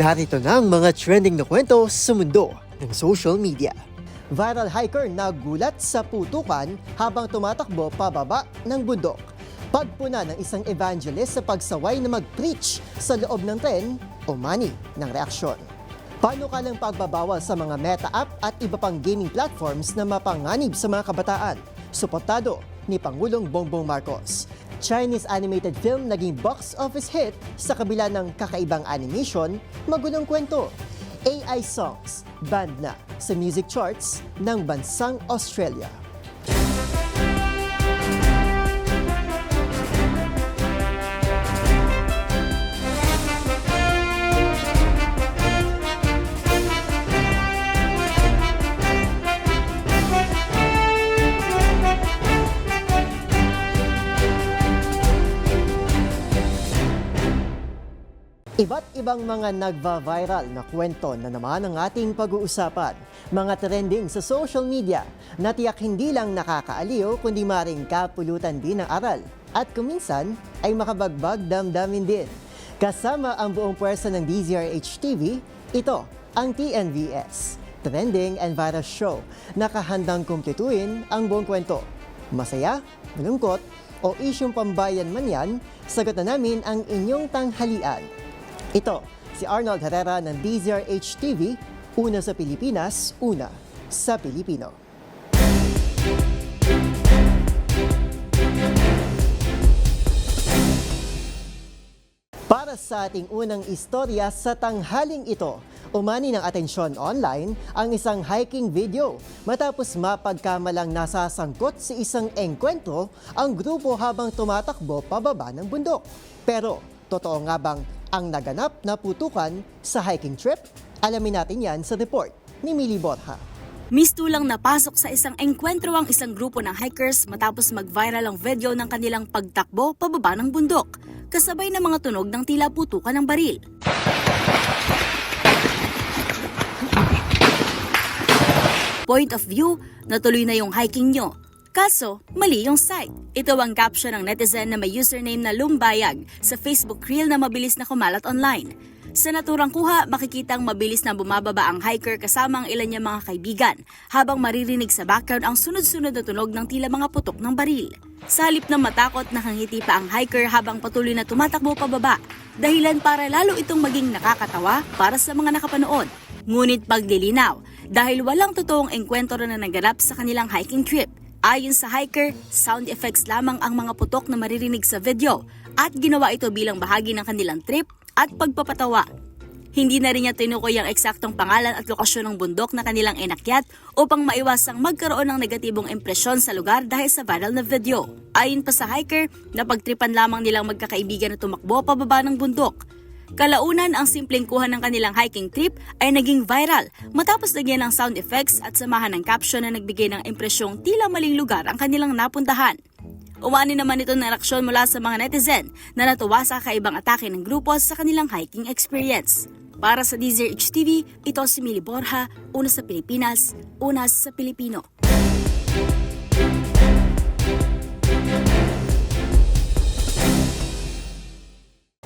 Narito na ang mga trending na kwento sa mundo ng social media. Viral hiker nagulat sa putukan habang tumatakbo pababa ng bundok. Pagpuna ng isang evangelist sa pagsaway na mag-preach sa loob ng tren, umani ng reaksyon. Panukalang pagbabawal sa mga meta app at iba pang gaming platforms na mapanganib sa mga kabataan. Suportado ni Pangulong Bongbong Marcos. Chinese animated film naging box office hit sa kabila ng kakaibang animation, magulong kwento. AI songs banned na sa music charts ng bansang Australia. Iba't ibang mga nagva-viral na kwento na naman ang ating pag-uusapan. Mga trending sa social media na tiyak hindi lang nakakaaliw kundi maring kapulutan din ng aral. At kuminsan ay makabagbag damdamin din. Kasama ang buong pwersa ng DZRH-TV, ito ang TNVS, Trending and Viral Show, nakahandang kumpletuin ang buong kwento. Masaya, malungkot, o isyong pambayan man yan, sagutan namin ang inyong tanghalian. Ito, si Arnold Herrera ng DZRH-TV, una sa Pilipinas, una sa Pilipino. Para sa ating unang istorya sa tanghaling ito, umani ng atensyon online ang isang hiking video matapos mapagkamalang nasasangkot sa isang engkwentro ang grupo habang tumatakbo pababa ng bundok. Pero, totoo nga bang ang naganap na putukan sa hiking trip? Alamin natin yan sa report ni Mili Borja. Mistulang napasok sa isang engkwentro ang isang grupo ng hikers matapos mag-viral ang video ng kanilang pagtakbo pababa ng bundok, kasabay ng mga tunog ng tila putukan ng baril. Point of view, natuloy na yung hiking nyo. Kaso, mali yung site. Ito ang caption ng netizen na may username na Lumbayag sa Facebook reel na mabilis na kumalat online. Sa naturang kuha, makikitang mabilis na bumababa ang hiker kasama ang ilan niyang mga kaibigan habang maririnig sa background ang sunod-sunod na tunog ng tila mga putok ng baril. Sa halip na matakot, nakangiti pa ang hiker habang patuloy na tumatakbo pababa, dahilan para lalo itong maging nakakatawa para sa mga nakapanood. Ngunit paglilinaw, dahil walang totoong engkwentro na naganap sa kanilang hiking trip. Ayon sa hiker, sound effects lamang ang mga putok na maririnig sa video at ginawa ito bilang bahagi ng kanilang trip at pagpapatawa. Hindi na rin niya tinukoy ang eksaktong pangalan at lokasyon ng bundok na kanilang inakyat upang maiwasang magkaroon ng negatibong impresyon sa lugar dahil sa viral na video. Ayon pa sa hiker, napagtripan lamang nilang magkakaibigan na tumakbo pababa ng bundok. Kalaunan, ang simpleng kuha ng kanilang hiking trip ay naging viral matapos lagyan ng sound effects at samahan ng caption na nagbigay ng impresyong tila maling lugar ang kanilang napuntahan. Umani naman ito ng reaksyon mula sa mga netizen na natuwa sa kaibang atake ng grupo sa kanilang hiking experience. Para sa DZRH-TV, ito si Mili Borja, una sa Pilipinas, una sa Pilipino.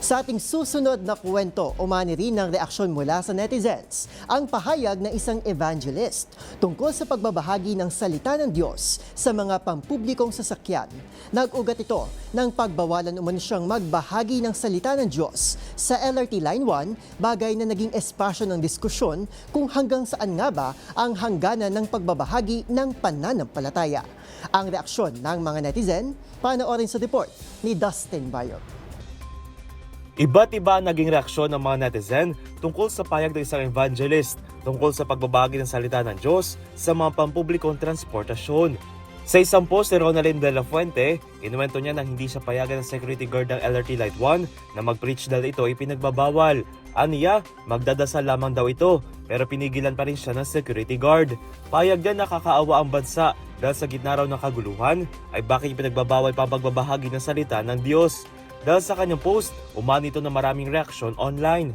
Sa ating susunod na kwento, umani rin ng reaksyon mula sa netizens ang pahayag ng isang evangelist tungkol sa pagbabahagi ng salita ng Diyos sa mga pampublikong sasakyan. Nag-ugat ito ng pagbawalan umano siyang magbahagi ng salita ng Diyos sa LRT Line 1, bagay na naging espasyo ng diskusyon kung hanggang saan nga ba ang hangganan ng pagbabahagi ng pananampalataya. Ang reaksyon ng mga netizen, panoorin sa report ni Dustin Bayo. Iba't iba ang naging reaksyon ng mga netizen tungkol sa pahayag ng isang evangelist tungkol sa pagbabahagi ng salita ng Diyos sa mga pampublikong transportasyon. Sa isang post ni Ronaldin de la Fuente, inuwento niya na hindi siya payagan ng security guard ng LRT Light 1 na mag-preach dahil ito ay pinagbabawal. Aniya, magdadasal lamang daw ito pero pinigilan pa rin siya ng security guard. Pahayag din nakakaawa ang bansa dahil sa gitna raw ng kaguluhan ay bakit pinagbabawal pa pagbabahagi ng salita ng Diyos. Dahil sa kanyang post, umani ito na maraming reaksyon online.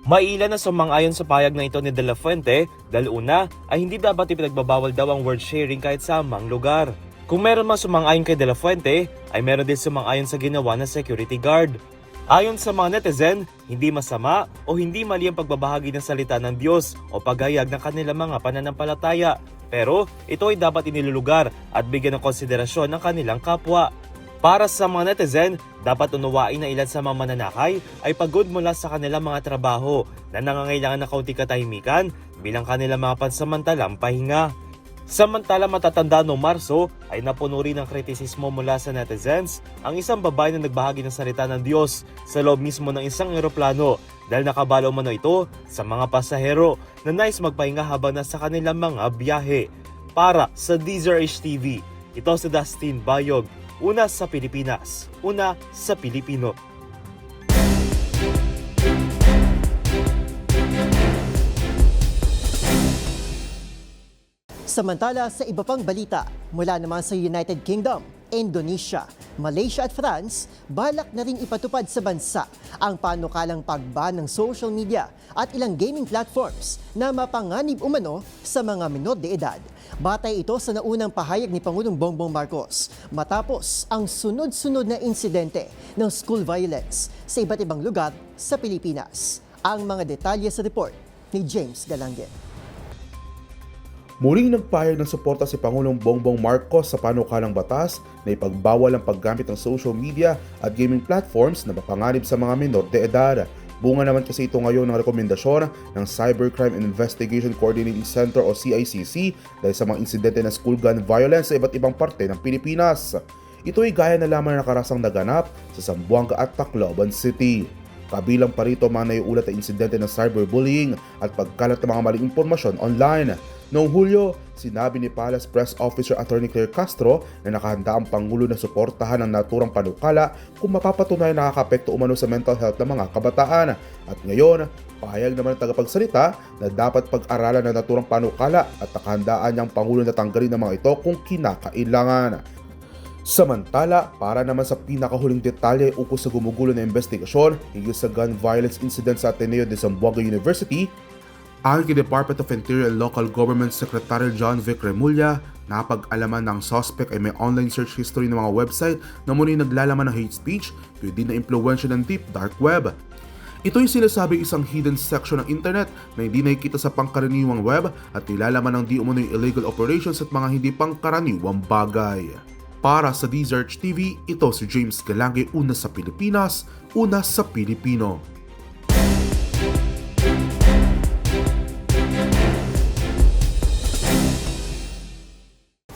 Mailan na sumang-ayon sa pahayag na ito ni De La Fuente dahil una ay hindi dapat ipinagbabawal daw ang word sharing kahit sa amang lugar. Kung meron mang sumang-ayon kay De La Fuente, ay meron din sumang-ayon sa ginawa ng security guard. Ayon sa mga netizen, hindi masama o hindi mali ang pagbabahagi ng salita ng Diyos o paghayag ng kanilang mga pananampalataya. Pero ito ay dapat inilulugar at bigyan ng konsiderasyon ng kanilang kapwa. Para sa mga netizen, dapat unawain na ilan sa mga mananakay ay pagod mula sa kanilang mga trabaho na nangangailangan ng kaunting katahimikan bilang kanilang mga pansamantalang pahinga. Samantala matatanda noong Marso ay napuno rin ng kritisismo mula sa netizens ang isang babae na nagbahagi ng salita ng Diyos sa loob mismo ng isang eroplano dahil nakabalo umano ito sa mga pasahero na nais magpahinga habang nasa kanilang mga biyahe. Para sa DZRH TV, ito si Dustin Bayog, una sa Pilipinas, una sa Pilipino. Samantala sa iba pang balita, mula naman sa United Kingdom, Indonesia, Malaysia at France, balak na rin ipatupad sa bansa ang panukalang pagban ng social media at ilang gaming platforms na mapanganib umano sa mga menor de edad. Batay ito sa naunang pahayag ni Pangulong Bongbong Marcos matapos ang sunod-sunod na insidente ng school violence sa iba't ibang lugar sa Pilipinas. Ang mga detalye sa report ni James Galangue. Muling nagpahayag ng suporta si Pangulong Bongbong Marcos sa panukalang batas na ipagbawal ang paggamit ng social media at gaming platforms na mapanganib sa mga menor de edad. Bunga naman kasi ito ngayon ng rekomendasyon ng Cybercrime and Investigation Coordinating Center o CICC dahil sa mga insidente ng school gun violence sa iba't ibang parte ng Pilipinas. Ito ay gaya na lamang ng nakarasang naganap sa Zamboanga at Tacloban City. Kabilang pa rito mga naiulat na insidente ng cyberbullying at pagkalat ng mga maling impormasyon online. Noong Hulyo, sinabi ni Palace Press Officer Attorney Claire Castro na nakahanda ang Pangulo na suportahan ang naturang panukala kung mapapatunay na nakakapekto umano sa mental health ng mga kabataan. At ngayon, pahayag naman ng tagapagsalita na dapat pag-aralan ng naturang panukala at nakahandaan niyang Pangulo na tanggalin ang mga ito kung kinakailangan. Samantala, para naman sa pinakahuling detalye ukol sa gumugulo na investigasyon hingil sa gun violence incident sa Ateneo de Zamboanga University, ayon kay Department of Interior and Local Government Secretary John Vic Remulla, napag-alaman ng suspect ay may online search history ng mga website na muli naglalaman ng hate speech, pwede na impluwensya ng deep dark web. Ito ay sinasabi isang hidden section ng internet na hindi nakikita sa pangkaraniwang web at nilalaman ng di umano'y illegal operations at mga hindi pangkaraniwang bagay. Para sa DZRH TV, ito si James Galangue, una sa Pilipinas, una sa Pilipino.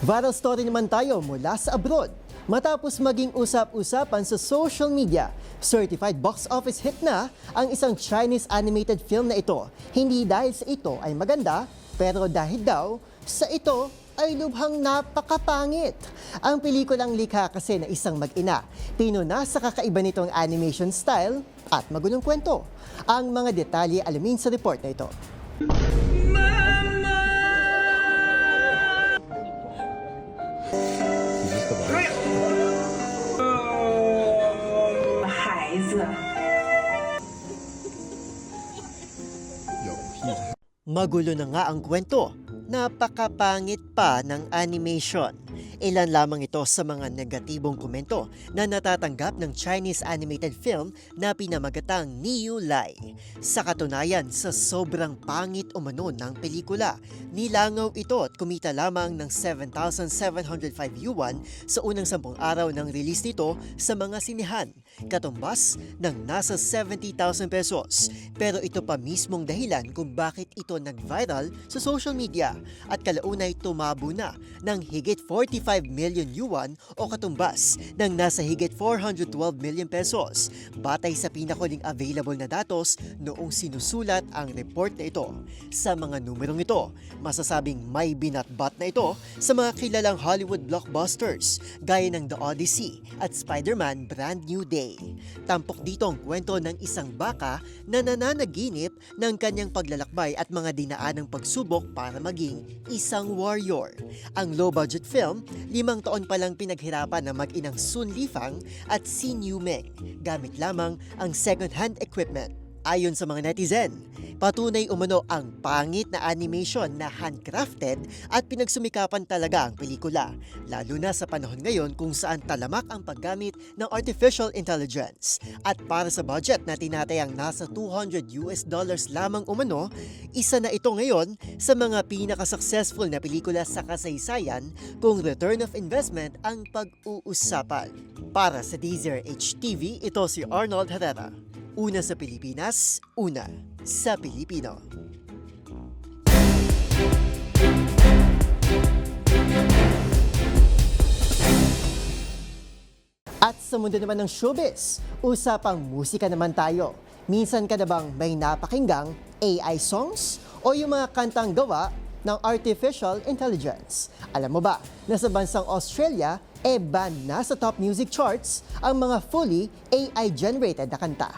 Viral story naman tayo mula sa abroad. Matapos maging usap-usapan sa social media, certified box office hit na ang isang Chinese animated film na ito. Hindi dahil sa ito ay maganda, pero dahil daw sa ito ay lubhang napakapangit. Ang pelikulang likha kasi na isang mag-ina, pinuna sa kakaiba nitong animation style at magulong kwento. Ang mga detalye alamin sa report na ito. Magulo na nga ang kwento. Napakapangit pa ng animation. Ilan lamang ito sa mga negatibong komento na natatanggap ng Chinese animated film na pinamagatang Niu Lai. Sa katunayan, sa sobrang pangit umano ng pelikula, nilangaw ito at kumita lamang ng 7,705 yuan sa unang 10 araw ng release nito sa mga sinihan, katumbas ng nasa 70,000 pesos. Pero ito pa mismong dahilan kung bakit ito nag-viral sa social media at kalaunay tumabo na ng higit 45 million yuan o katumbas ng nasa higit 412 million pesos batay sa pinakuling available na datos noong sinusulat ang report na ito. Sa mga numerong ito, masasabing may binatbat na ito sa mga kilalang Hollywood blockbusters gaya ng The Odyssey at Spider-Man Brand New Day. Tampok dito ang kwento ng isang baka na nananaginip ng kanyang paglalakbay at mga dinaanang pagsubok para maging isang warrior. Ang low-budget film, 5 taon pa lang pinaghirapan ng mag-inang Sun Lifang at Xin Yumeng gamit lamang ang second-hand equipment. Ayon sa mga netizen, patunay umano ang pangit na animation na handcrafted at pinagsumikapan talaga ang pelikula, lalo na sa panahon ngayon kung saan talamak ang paggamit ng artificial intelligence. At para sa budget na tinatayang nasa $200 lamang umano, isa na ito ngayon sa mga pinaka-successful na pelikula sa kasaysayan kung return of investment ang pag-uusapan. Para sa DZRH TV, ito si Arnold Herrera. Una sa Pilipinas, una sa Pilipino. At sa mundo naman ng showbiz, usapang musika naman tayo. Minsan ka na bang may napakinggang AI songs o yung mga kantang gawa ng artificial intelligence? Alam mo ba na sa bansang Australia, ban na sa top music charts ang mga fully AI-generated na kanta.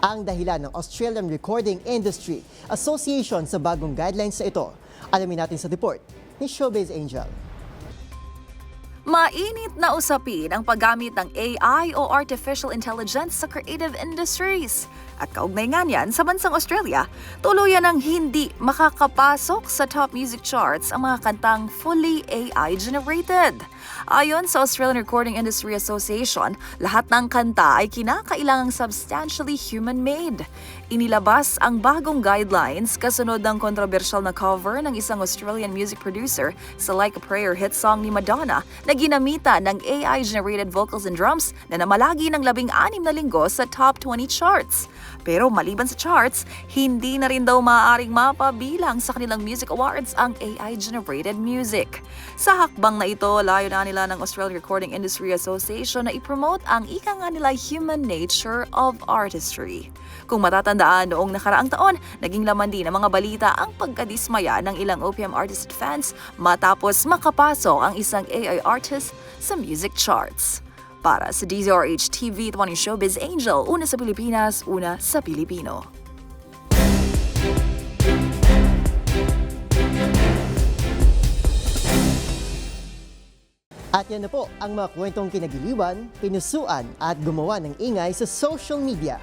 Ang dahilan ng Australian Recording Industry Association sa bagong guidelines na ito. Alamin natin sa report ni Showbiz Angel. Mainit na usapin ang paggamit ng AI o artificial intelligence sa creative industries. At kaugnay nga niyan, sa bansang Australia, tuluyan ng hindi makakapasok sa top music charts ang mga kantang fully AI-generated. Ayon sa Australian Recording Industry Association, lahat ng kanta ay kinakailangang substantially human-made. Inilabas ang bagong guidelines kasunod ng kontrobersyal na cover ng isang Australian music producer sa Like a Prayer hit song ni Madonna na ginamitan ng AI-generated vocals and drums na namalagi ng 16 na linggo sa top 20 charts. Pero maliban sa charts, hindi na rin daw maaaring mapabilang sa kanilang music awards ang AI-generated music. Sa hakbang na ito, layo na nila ng Australian Recording Industry Association na ipromote ang ika nga nila human nature of artistry. Kung matatandaan, noong nakaraang taon, naging laman din ng mga balita ang pagkadismaya ng ilang OPM artist at fans matapos makapasok ang isang AI artist sa music charts. Para sa DZRH TV, ito ang Showbiz Angel, una sa Pilipinas, una sa Pilipino. At yan na po ang mga kwentong kinagiliwan, pinusuan at gumawa ng ingay sa social media.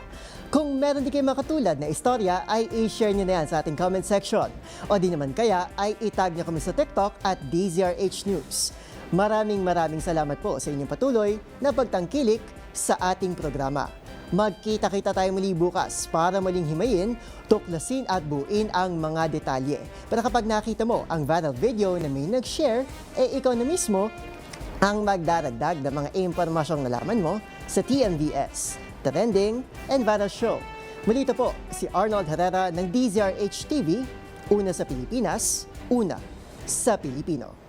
Kung meron di kayo makatulad na istorya, ay i-share nyo na yan sa ating comment section. O di naman kaya ay itag nyo kami sa TikTok at DZRH News. Maraming salamat po sa inyong patuloy na pagtangkilik sa ating programa. Magkita-kita tayo muli bukas para muling himayin, tuklasin at buuin ang mga detalye. Pero kapag nakita mo ang viral video na may nag-share, ikaw na mismo ang magdaragdag ng mga impormasyong nalaman mo sa TMVS, Trending and Viral Show. Muli ito po si Arnold Herrera ng DZRH TV, una sa Pilipinas, una sa Pilipino.